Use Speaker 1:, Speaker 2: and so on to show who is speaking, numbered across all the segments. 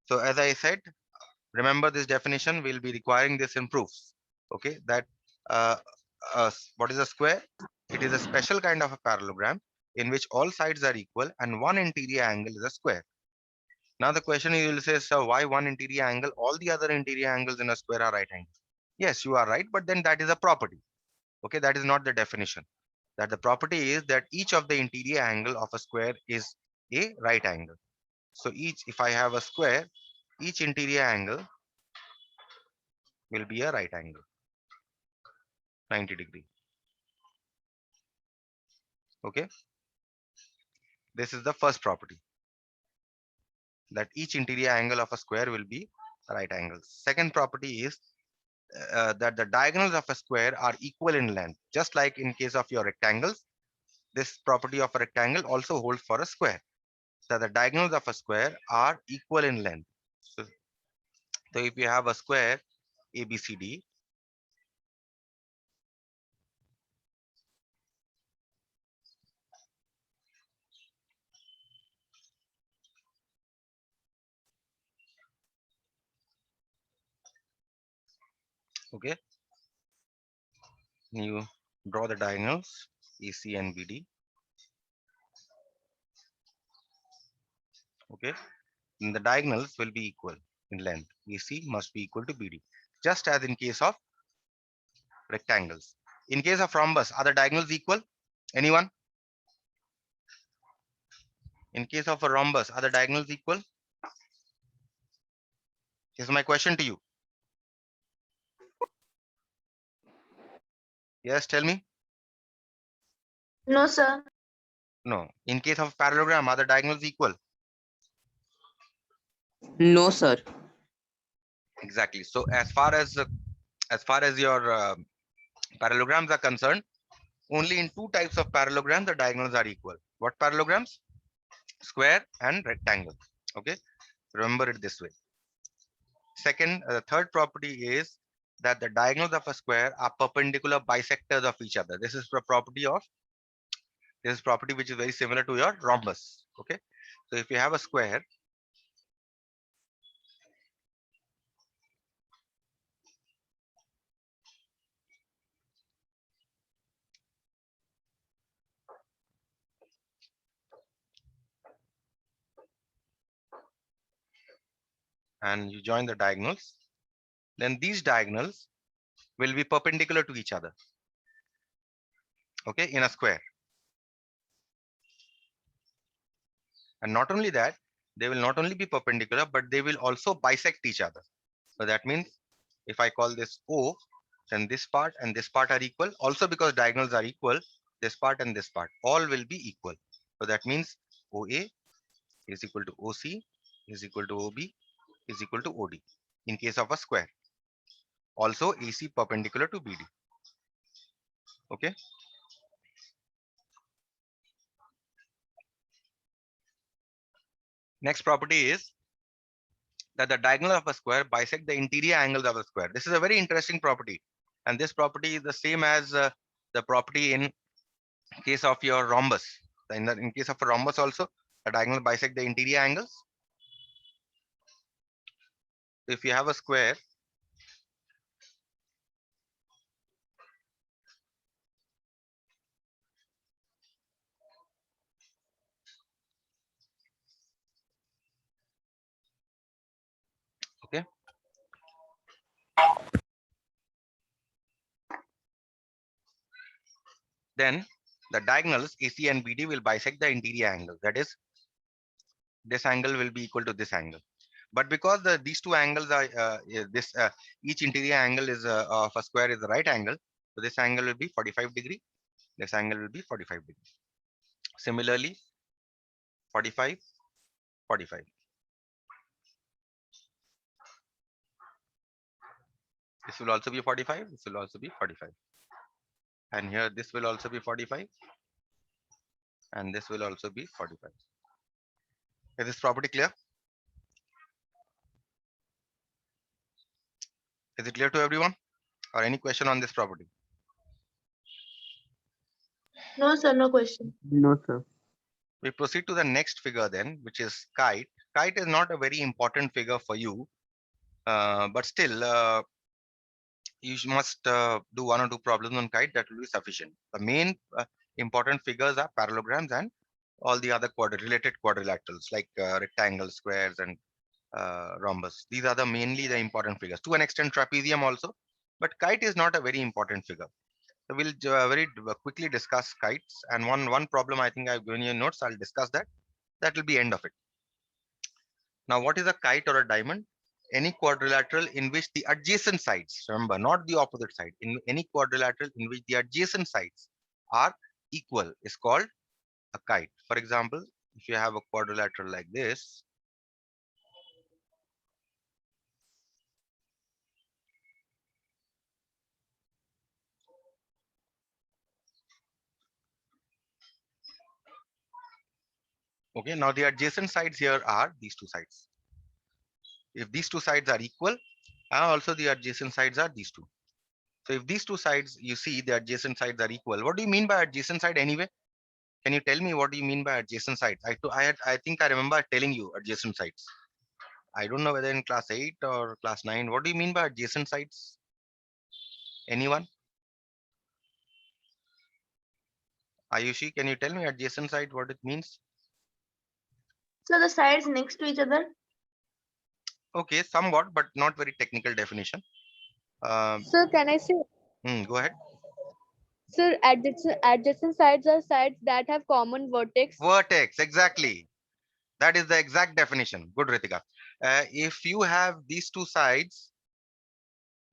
Speaker 1: So as I said, remember this definition, we'll be requiring this in proofs. Okay, that uh, what is a square? It is a special kind of a parallelogram in which all sides are equal and one interior angle is a square. Now the question you will say, so why one interior angle? All the other interior angles in a square are right angles. Yes, you are right, but then that is a property. Okay, that is not the definition. That the property is that each of the interior angle of a square is a right angle. So if I have a square, each interior angle will be a right angle, 90 degree. Okay, this is the first property, that each interior angle of a square will be a right angle. Second property is that the diagonals of a square are equal in length. Just like in case of your rectangles, this property of a rectangle also holds for a square. So the diagonals of a square are equal in length. So if you have a square ABCD, okay, you draw the diagonals AC and BD, okay, and the diagonals will be equal in length. AC must be equal to BD, just as in case of rectangles. In case of rhombus, are the diagonals equal? Anyone? In case of a rhombus, are the diagonals equal? Here's my question to you. Yes, tell me.
Speaker 2: No, sir.
Speaker 1: No. In case of parallelogram, are the diagonals equal?
Speaker 3: No, sir.
Speaker 1: Exactly. So as far as your parallelograms are concerned, only in two types of parallelogram the diagonals are equal. What parallelograms? Square and rectangle. Okay. Remember it this way. Second, the third property is that the diagonals of a square are perpendicular bisectors of each other. This is the property of this property which is very similar to your rhombus. Okay. So if you have a square, and you join the diagonals, then these diagonals will be perpendicular to each other. Okay, in a square. And not only that, they will not only be perpendicular, but they will also bisect each other. So that means if I call this O, then this part and this part are equal. Also because diagonals are equal, this part and this part all will be equal. So that means OA is equal to OC is equal to OB is equal to OD in case of a square. Also AC perpendicular to BD. Okay. Next property is that the diagonal of a square bisect the interior angles of a square. This is a very interesting property. And this property is the same as the property in case of your rhombus. In case of a rhombus also, the diagonal bisect the interior angles. If you have a square, okay, then the diagonals AC and BD will bisect the interior angle. That is, this angle will be equal to this angle. But because these two angles are each interior angle is of a square is the right angle, so this angle will be 45 degree. This angle will be 45 degree. Similarly, 45, 45. This will also be 45. This will also be 45. And here this will also be 45. And this will also be 45. Is this property clear? Is it clear to everyone? Or any question on this property?
Speaker 2: No, sir. No question.
Speaker 3: No, sir.
Speaker 1: We proceed to the next figure then, which is kite. Kite is not a very important figure for you, but still you must do one or two problems on kite. That will be sufficient. The main important figures are parallelograms and all the other related quadrilaterals like rectangles, squares, and rhombus. These are the mainly the important figures. To an extent, trapezium also, but kite is not a very important figure. So we'll quickly discuss kites. And one problem I think I've given you notes. I'll discuss that. That will be end of it. Now, what is a kite or a diamond? Any quadrilateral in which the adjacent sides, remember, not the opposite side, in any quadrilateral in which the adjacent sides are equal is called a kite. For example, if you have a quadrilateral like this, okay, now the adjacent sides here are these two sides. If these two sides are equal, also the adjacent sides are these two. So if these two sides, you see the adjacent sides are equal, what do you mean by adjacent side anyway? Can you tell me what do you mean by adjacent sides? I think I remember telling you adjacent sides. I don't know whether in class 8 or class 9. What do you mean by adjacent sides? Anyone? Ayushi, can you tell me adjacent side what it means?
Speaker 2: So the sides next to each other.
Speaker 1: Okay, somewhat, but not very technical definition.
Speaker 3: Sir, can I say?
Speaker 1: Go ahead.
Speaker 3: Sir, adjacent sides are sides that have common vertex.
Speaker 1: Vertex, exactly. That is the exact definition. Good, Ritika. If you have these two sides,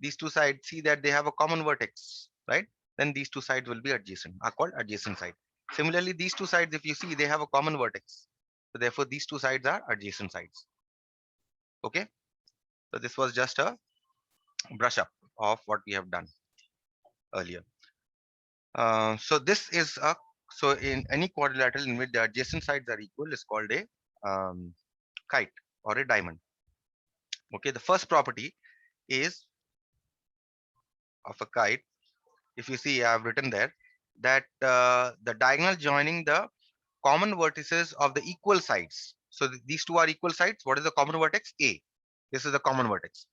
Speaker 1: see that they have a common vertex, right? Then these two sides will be adjacent, are called adjacent side. Similarly, these two sides, if you see, they have a common vertex. So therefore, these two sides are adjacent sides. Okay. So this was just a brush up of what we have done earlier. So this is a, so in any quadrilateral in which the adjacent sides are equal is called a kite or a diamond. Okay. The first property is of a kite. If you see, I have written there that the diagonal joining the common vertices of the equal sides. So these two are equal sides. What is the common vertex? A. This is the common vertex.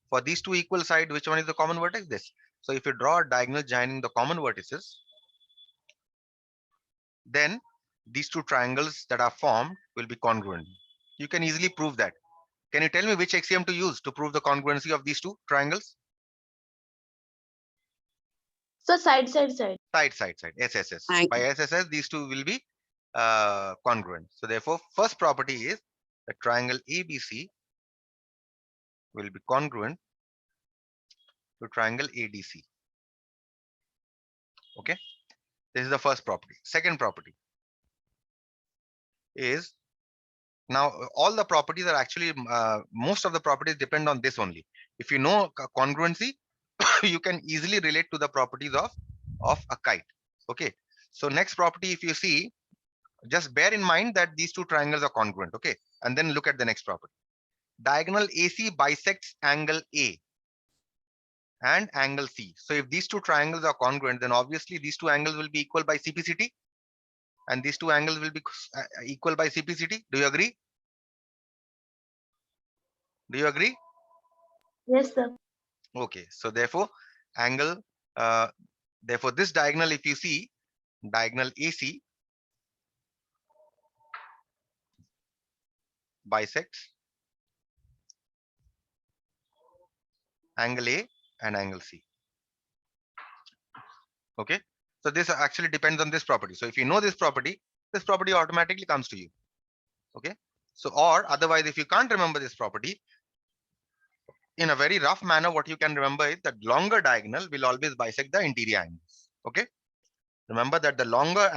Speaker 1: For these two equal sides, which one is the common vertex? This. So if you draw a diagonal joining the common vertices, then these two triangles that are formed will be congruent. You can easily prove that. Can you tell me which axiom to use to prove the congruency of these two triangles?
Speaker 2: So side.
Speaker 1: Side. SSS. By SSS, these two will be congruent. So therefore, first property is the triangle ABC will be congruent to triangle ADC. Okay, this is the first property. Second property is, now all the properties are actually most of the properties depend on this only. If you know congruency, you can easily relate to the properties of a kite. Okay, so next property, if you see, just bear in mind that these two triangles are congruent. Okay, and then look at the next property. Diagonal AC bisects angle A and angle C. So if these two triangles are congruent, then obviously these two angles will be equal by CPCT, and these two angles will be equal by CPCT. Do you agree? Do you agree?
Speaker 2: Yes, sir.
Speaker 1: Okay, so therefore angle, therefore this diagonal, if you see, diagonal AC bisects angle A and angle C. Okay, so this actually depends on this property. So if you know this property automatically comes to you. Okay, so or otherwise, if you can't remember this property, in a very rough manner, what you can remember is that longer diagonal will always bisect the interior angles. Okay, remember that the longer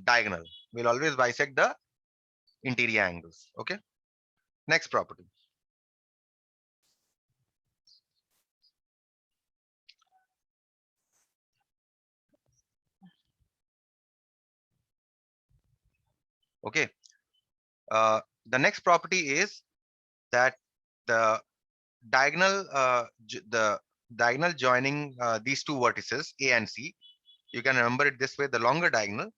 Speaker 1: diagonal will always bisect the interior angles. Okay, next property. Okay, the next property is that the diagonal diagonal joining these two vertices A and C, you can remember it this way: the longer diagonal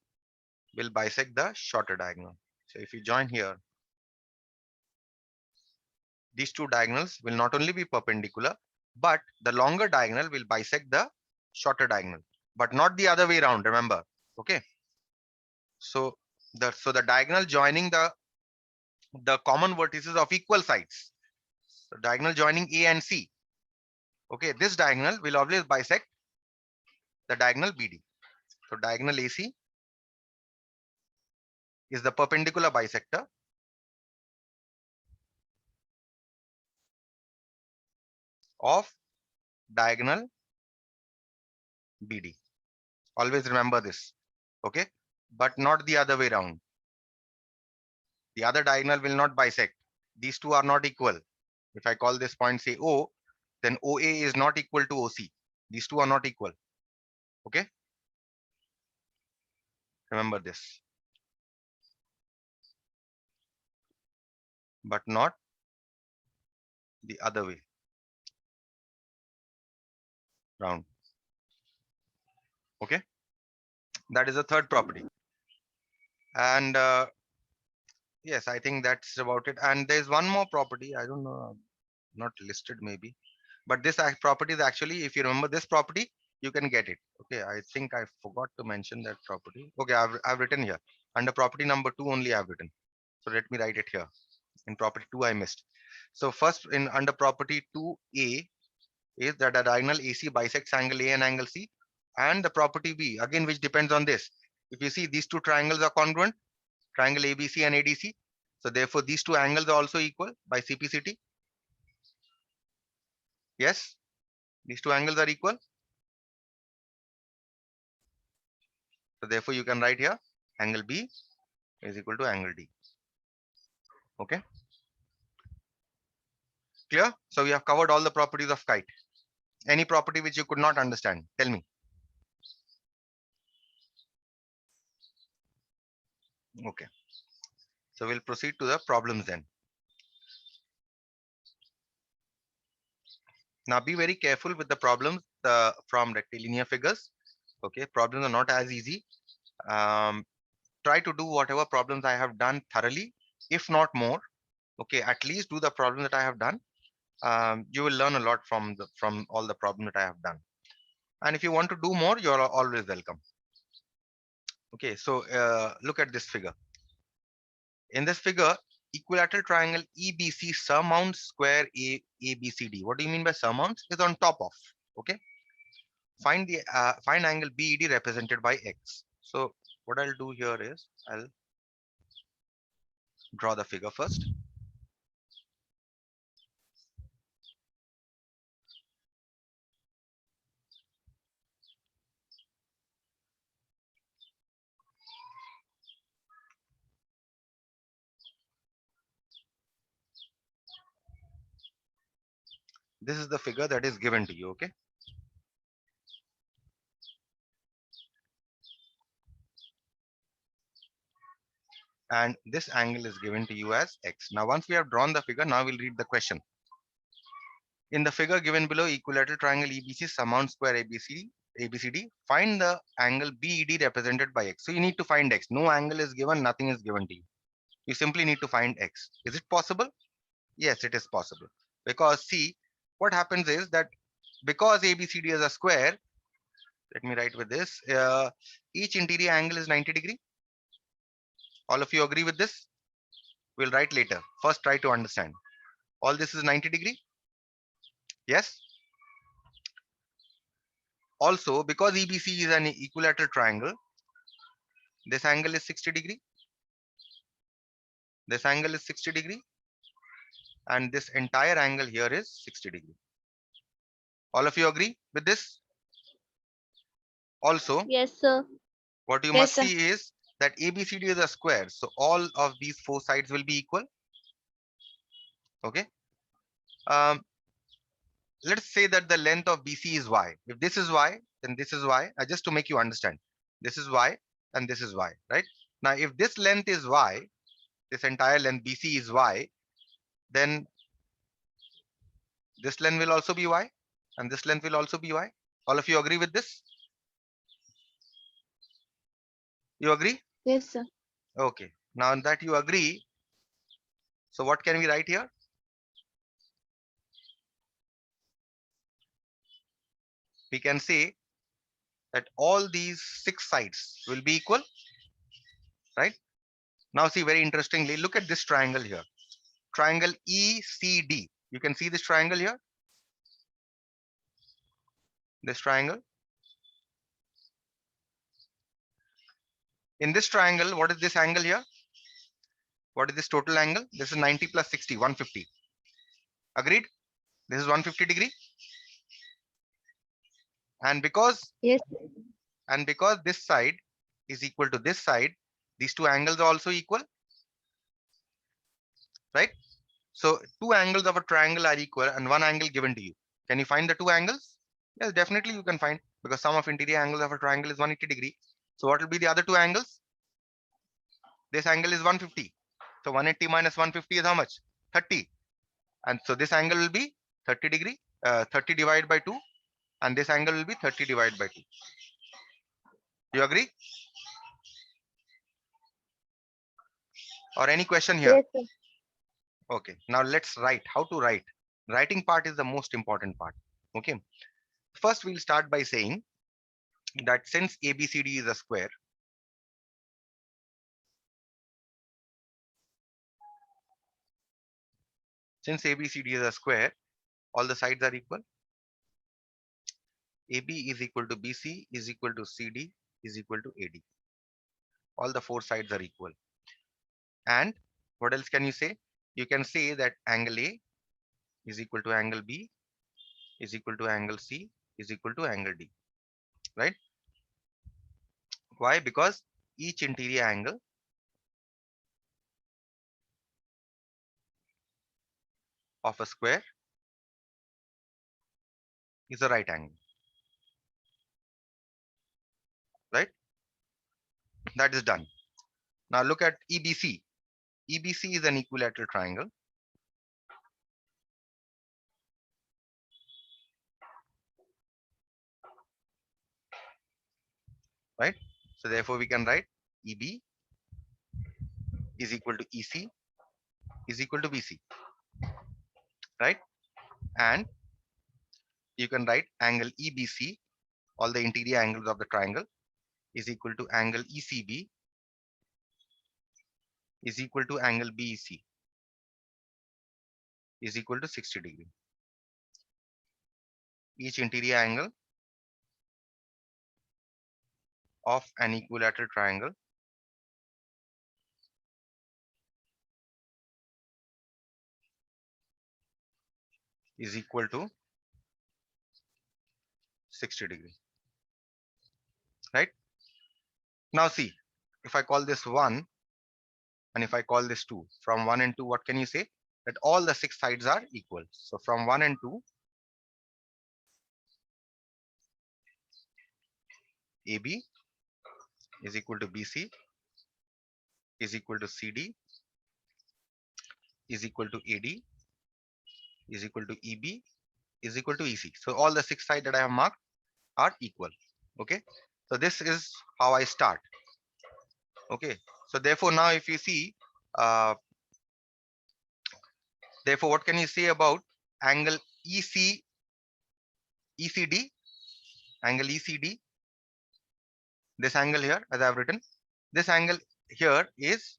Speaker 1: will bisect the shorter diagonal. So if you join here, these two diagonals will not only be perpendicular, but the longer diagonal will bisect the shorter diagonal, but not the other way around, remember. Okay. So the diagonal joining the common vertices of equal sides, the diagonal joining A and C. Okay, this diagonal will always bisect the diagonal BD. So diagonal AC is the perpendicular bisector of diagonal BD. Always remember this. Okay, but not the other way around. The other diagonal will not bisect. These two are not equal. If I call this point say O, then OA is not equal to OC. These two are not equal. Okay, remember this. But not the other way round. Okay, that is the third property. And yes, I think that's about it. And there's one more property. I don't know, not listed maybe, but this property is actually, if you remember this property, you can get it. Okay, I think I forgot to mention that property. Okay, I've written here under property number 2 only I've written. So let me write it here. In property 2 I missed. So first in under property 2A is that a diagonal AC bisects angle A and angle C, and the property B again, which depends on this. If you see these two triangles are congruent, triangle ABC and ADC. So therefore these two angles are also equal by CPCT. Yes, these two angles are equal. So therefore you can write here angle B is equal to angle D. Okay. Clear? So we have covered all the properties of kite. Any property which you could not understand, tell me. Okay. So we'll proceed to the problems then. Now be very careful with the problems from rectilinear figures. Okay, problems are not as easy. Try to do whatever problems I have done thoroughly, if not more. Okay, at least do the problem that I have done. You will learn a lot from all the problems that I have done. And if you want to do more, you're always welcome. Okay, so look at this figure. In this figure, equilateral triangle EBC surmounts square ABCD. What do you mean by surmounts? Is on top of. Okay. Find angle BED represented by X. So what I'll do here is I'll draw the figure first. This is the figure that is given to you. Okay. And this angle is given to you as X. Now, once we have drawn the figure, now we'll read the question. In the figure given below, equilateral triangle EBC surmounts square ABCD. Find the angle BED represented by X. So you need to find X. No angle is given, nothing is given to you. You simply need to find X. Is it possible? Yes, it is possible. Because see, what happens is that because ABCD is a square, let me write with this, each interior angle is 90 degree. All of you agree with this? We'll write later. First, try to understand. All this is 90 degree. Yes. Also, because EBC is an equilateral triangle, this angle is 60 degree. This angle is 60 degree. And this entire angle here is 60 degree. All of you agree with this? Also,
Speaker 3: Yes, sir.
Speaker 1: what you
Speaker 2: Yes,
Speaker 1: must
Speaker 2: sir.
Speaker 1: see is that ABCD is a square. So all of these four sides will be equal. Okay. Let's say that the length of BC is Y. If this is Y, then this is Y. Just to make you understand, this is Y and this is Y, right? Now, if this length is Y, this entire length BC is Y, then this length will also be Y and this length will also be Y. All of you agree with this? You agree?
Speaker 2: Yes, sir.
Speaker 1: Okay. Now that you agree, so what can we write here? We can say that all these 6 sides will be equal, right? Now see, very interestingly, look at this triangle here. Triangle ECD. You can see this triangle here. This triangle. In this triangle, what is this angle here? What is this total angle? This is 90 plus 60, 150. Agreed? This is 150 degree. And because
Speaker 3: Yes.
Speaker 1: this side is equal to this side, these two angles are also equal, right? So two angles of a triangle are equal and one angle given to you. Can you find the two angles? Yes, definitely you can find, because sum of interior angles of a triangle is 180 degree. So what will be the other two angles? This angle is 150. So 180 minus 150 is how much? 30. And so this angle will be 30 degree, 30 divided by 2. And this angle will be 30 divided by 2. You agree? Or any question here?
Speaker 3: Yes, sir.
Speaker 1: Okay, now let's write. How to write? Writing part is the most important part. Okay. First, we'll start by saying that since ABCD is a square, all the sides are equal. AB is equal to BC is equal to CD is equal to AD. All the 4 sides are equal. And what else can you say? You can say that angle A is equal to angle B is equal to angle C is equal to angle D, right? Why? Because each interior angle of a square is a right angle, right? That is done. Now look at EBC. EBC is an equilateral triangle, right? So therefore we can write EB is equal to EC is equal to BC, right? And you can write angle EBC, all the interior angles of the triangle, is equal to angle ECB is equal to angle BEC is equal to 60 degree. Each interior angle of an equilateral triangle is equal to 60 degree, right? Now see, if I call this 1 and if I call this 2, from 1 and 2, what can you say? That all the 6 sides are equal. So from 1 and 2, AB is equal to BC is equal to CD is equal to AD is equal to EB is equal to EC. So all the 6 sides that I have marked are equal. Okay. So this is how I start. Okay. So therefore now if you see, therefore what can you say about angle ECD, angle ECD, this angle here as I have written, this angle here is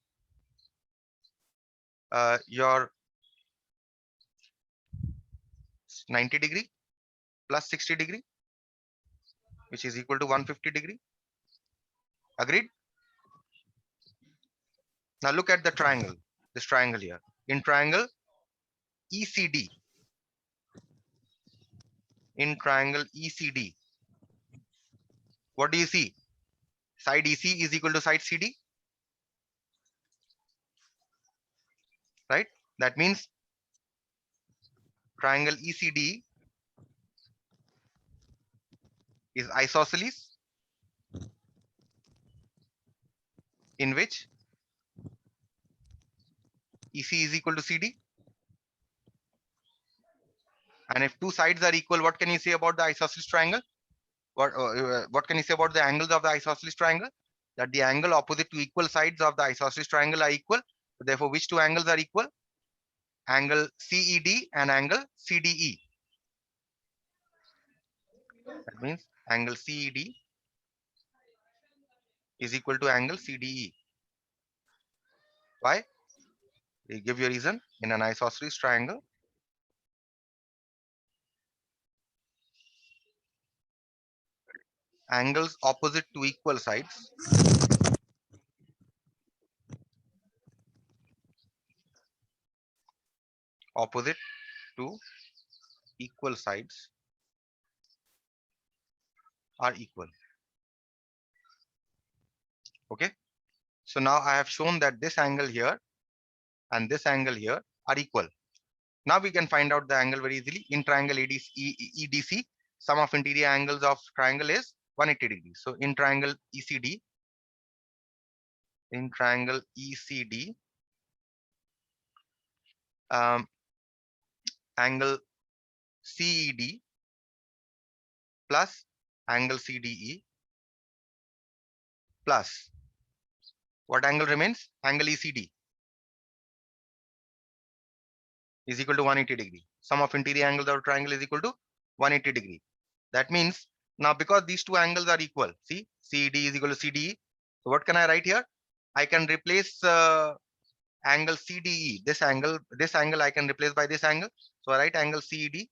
Speaker 1: your 90 degree plus 60 degree, which is equal to 150 degree. Agreed? Now look at the triangle, this triangle here. In triangle ECD, what do you see? Side EC is equal to side CD, right? That means triangle ECD is isosceles, in which EC is equal to CD. And if two sides are equal, what can you say about the isosceles triangle? What can you say about the angles of the isosceles triangle? that the angle opposite to equal sides of the isosceles triangle are equal. So therefore, which two angles are equal? Angle CED and angle CDE. That means angle CED is equal to angle CDE. Why? They give you a reason. In an isosceles triangle, angles opposite to equal sides opposite to equal sides are equal. Okay. So now I have shown that this angle here and this angle here are equal. Now we can find out the angle very easily. In triangle EDC, sum of interior angles of triangle is 180 degrees. So in triangle ECD, angle CED plus angle CDE plus what angle remains? Angle ECD is equal to 180 degree. Sum of interior angles of triangle is equal to 180 degree. That means now because these two angles are equal, see CED is equal to CDE. So what can I write here? I can replace angle CDE. This angle I can replace by this angle. So I write angle CED,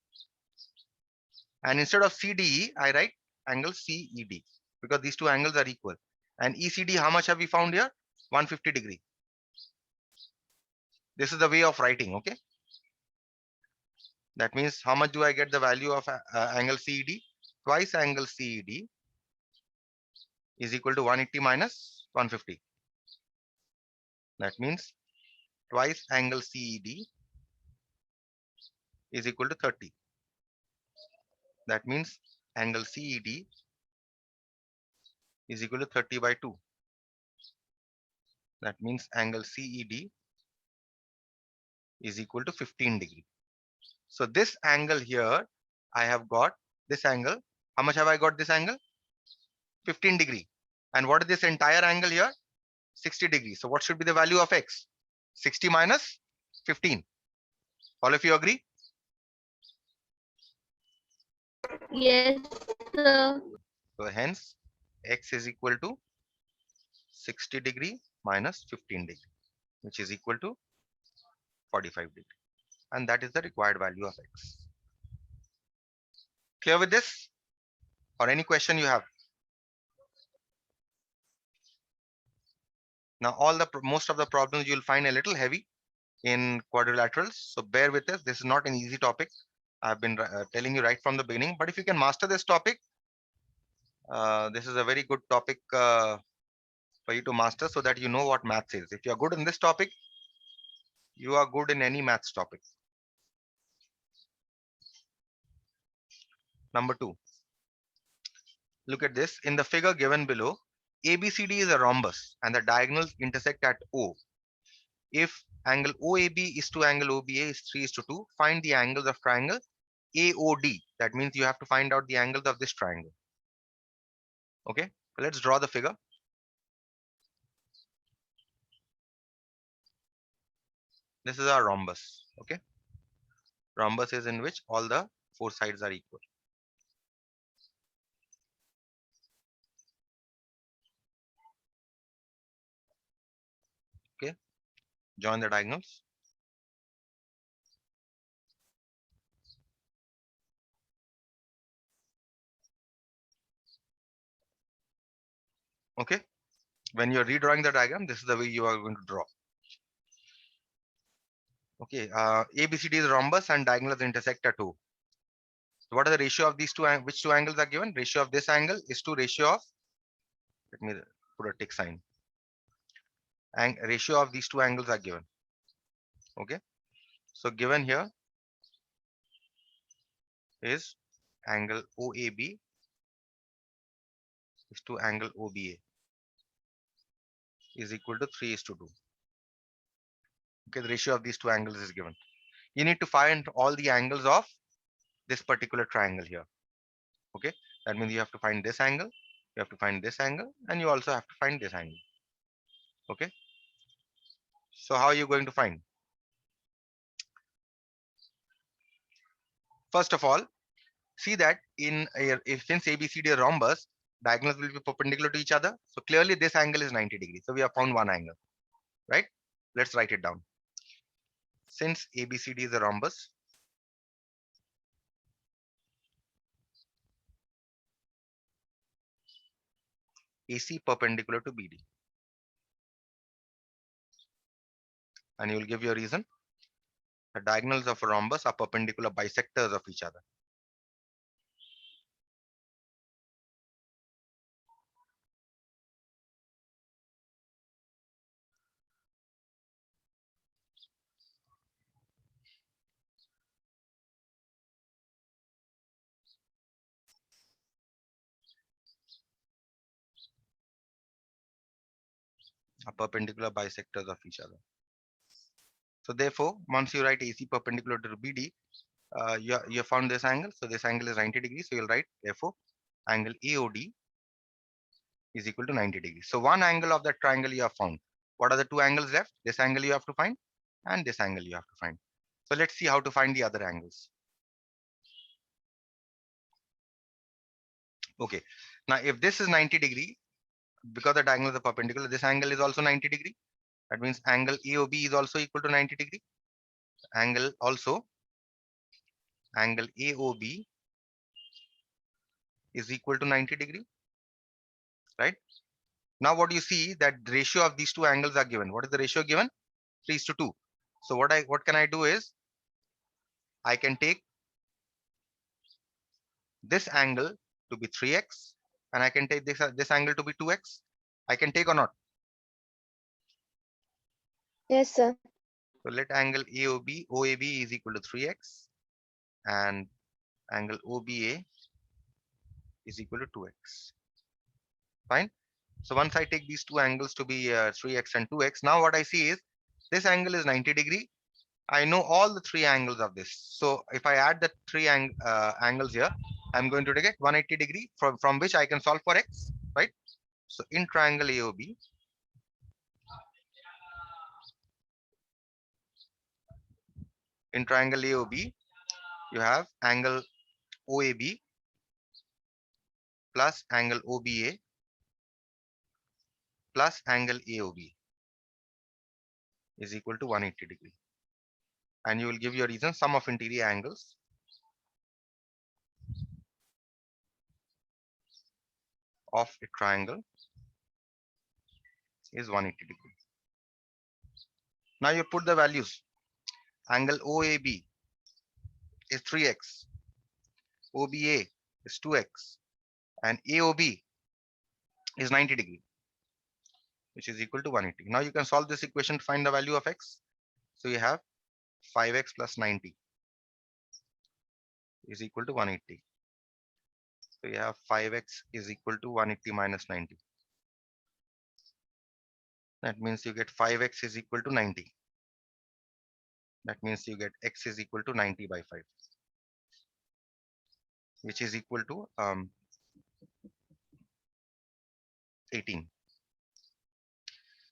Speaker 1: and instead of CDE, I write angle CED because these two angles are equal. And ECD, how much have we found here? 150 degree. This is the way of writing. Okay. That means how much do I get the value of angle CED? Twice angle CED is equal to 180 minus 150. That means twice angle CED is equal to 30. That means angle CED is equal to 30 by 2. That means angle CED is equal to 15 degree. So this angle here, I have got this angle. How much have I got this angle? 15 degree. And what is this entire angle here? 60 degrees. So what should be the value of X? 60 minus 15. All of you agree?
Speaker 3: Yes, sir.
Speaker 1: So hence X is equal to 60 degree minus 15 degree, which is equal to 45 degree. And that is the required value of X. Clear with this? Or any question you have? Now most of the problems you'll find a little heavy in quadrilaterals. So bear with us. This is not an easy topic. I've been telling you right from the beginning. But if you can master this topic, this is a very good topic for you to master so that you know what maths is. If you are good in this topic, you are good in any maths topic. Number 2. Look at this. In the figure given below, ABCD is a rhombus and the diagonals intersect at O. If angle OAB is to angle OBA is 3:2, find the angles of triangle AOD. That means you have to find out the angles of this triangle. Okay, let's draw the figure. This is our rhombus. Okay, rhombus is in which all the four sides are equal. Okay, join the diagonals. Okay, when you're redrawing the diagram, this is the way you are going to draw. Okay, ABCD is rhombus and diagonals intersect at O. So what are the ratio of these two? Which two angles are given? Ratio of this angle is to ratio of. Let me put a tick sign. And ratio of these two angles are given. Okay, so given here is angle OAB is to angle OBA is equal to 3:2. Okay, the ratio of these two angles is given. You need to find all the angles of this particular triangle here. Okay, that means you have to find this angle, You have to find this angle and you also have to find this angle. Okay. So how are you going to find? First of all, see that if since ABCD are rhombus, diagonals will be perpendicular to each other. So clearly this angle is 90 degrees. So we have found one angle, right? Let's write it down. Since ABCD is a rhombus, AC perpendicular to BD. And you will give your reason. The diagonals of a rhombus are perpendicular bisectors of each other. Are perpendicular bisectors of each other. So therefore, once you write AC perpendicular to BD, you have found this angle. So this angle is 90 degrees. So you'll write therefore angle AOD is equal to 90 degrees. So one angle of that triangle you have found. What are the two angles left? This angle you have to find and this angle you have to find. So let's see how to find the other angles. Okay. Now if this is 90 degree, because the diagonals are perpendicular, this angle is also 90 degree. That means angle AOB is also equal to 90 degree. Angle AOB is equal to 90 degree, right? Now what you see that the ratio of these two angles are given. What is the ratio given? 3:2. So what can I do is I can take this angle to be 3x and I can take this angle to be 2x. I can take or not.
Speaker 3: Yes, sir.
Speaker 1: So let angle OAB is equal to 3x and angle OBA is equal to 2x. Fine. So once I take these two angles to be 3x and 2x, now what I see is this angle is 90 degree. I know all the three angles of this. So if I add the three angles here, I'm going to get 180 degree from which I can solve for x, right? So in triangle AOB, you have angle OAB plus angle OBA plus angle AOB is equal to 180 degree. And you will give your reason sum of interior angles of a triangle is 180 degree. Now you put the values. Angle OAB is 3x, OBA is 2x, and AOB is 90 degree, which is equal to 180. Now you can solve this equation to find the value of x. So you have 5x plus 90 is equal to 180. So you have 5x is equal to 180 minus 90. That means you get 5x is equal to 90. That means you get x is equal to 90 by 5, which is equal to 18.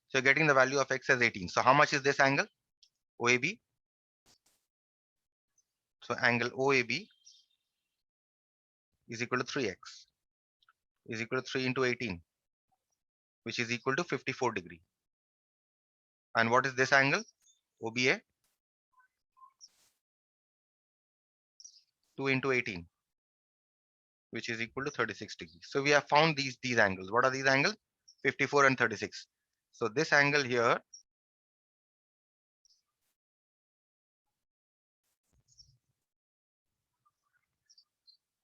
Speaker 1: So you're getting the value of x as 18. So how much is this angle? OAB. So angle OAB is equal to 3x is equal to 3 into 18, which is equal to 54 degree. And what is this angle? OBA 2 into 18, which is equal to 36 degrees. So we have found these angles. What are these angles? 54 and 36. So this angle here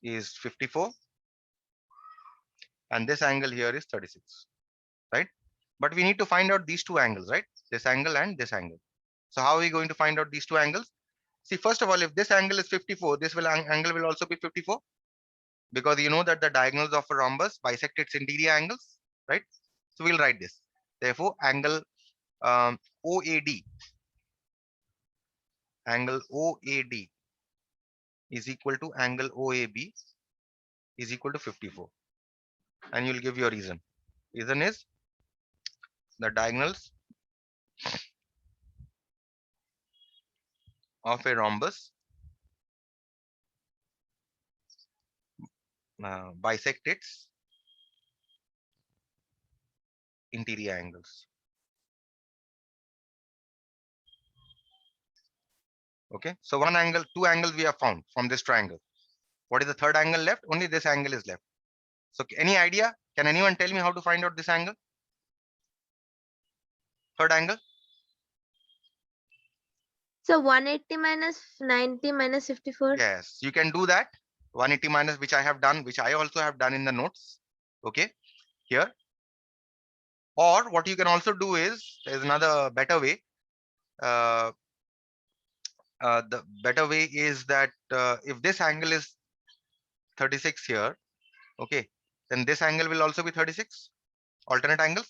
Speaker 1: is 54 and this angle here is 36, right? But we need to find out these two angles, right? This angle and this angle. So how are we going to find out these two angles? See, first of all, if this angle is 54, this angle will also be 54, because you know that the diagonals of a rhombus bisect its interior angles, right? So we'll write this. Therefore, angle OAD is equal to angle OAB is equal to 54. and you'll give your reason. Reason is the diagonals of a rhombus bisect its interior angles. Okay, so two angles we have found from this triangle. What is the third angle left? Only this angle is left. So any idea? Can anyone tell me how to find out this angle? Third angle?
Speaker 2: So 180 minus 90 minus 54.
Speaker 1: Yes, you can do that. 180 minus, which I have done, which I also have done in the notes. Okay, here. Or what you can also do is, there's another better way. The better way is that if this angle is 36 here, okay, then this angle will also be 36. Alternate angles.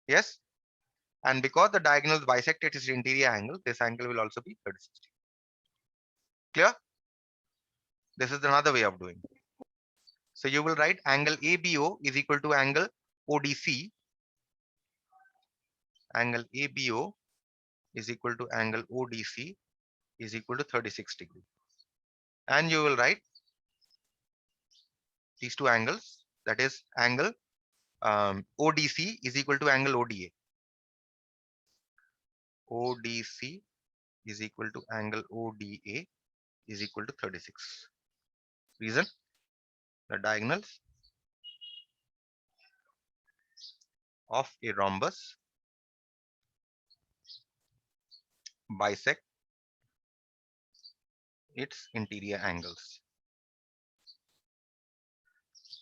Speaker 1: Yes. And because the diagonals bisect its interior angle, this angle will also be 36. Clear? This is another way of doing. So you will write angle ABO is equal to angle ODC. Angle ABO is equal to angle ODC is equal to 36 degree. And you will write these two angles, that is angle ODC is equal to angle ODA. ODC is equal to angle ODA is equal to 36. Reason? The diagonals of a rhombus bisect its interior angles.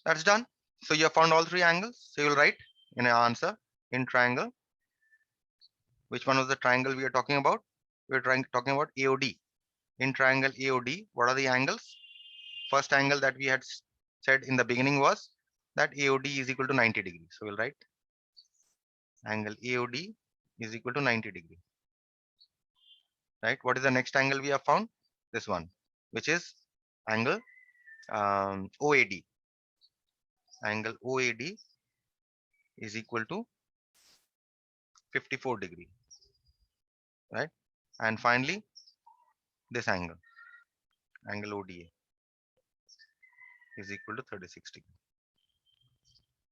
Speaker 1: That's done. So you have found all three angles. So you'll write in an answer in triangle. Which one was the triangle we are talking about? We're talking about AOD. In triangle AOD, what are the angles? First angle that we had said in the beginning was that AOD is equal to 90 degrees. So we'll write angle AOD is equal to 90 degree. Right? What is the next angle we have found? This one, which is angle OAD. Angle OAD is equal to 54 degree. Right? And finally, this angle ODA is equal to 36 degree.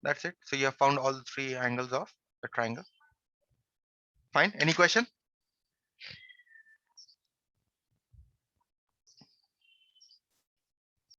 Speaker 1: That's it. So you have found all three angles of the triangle. Fine. Any question?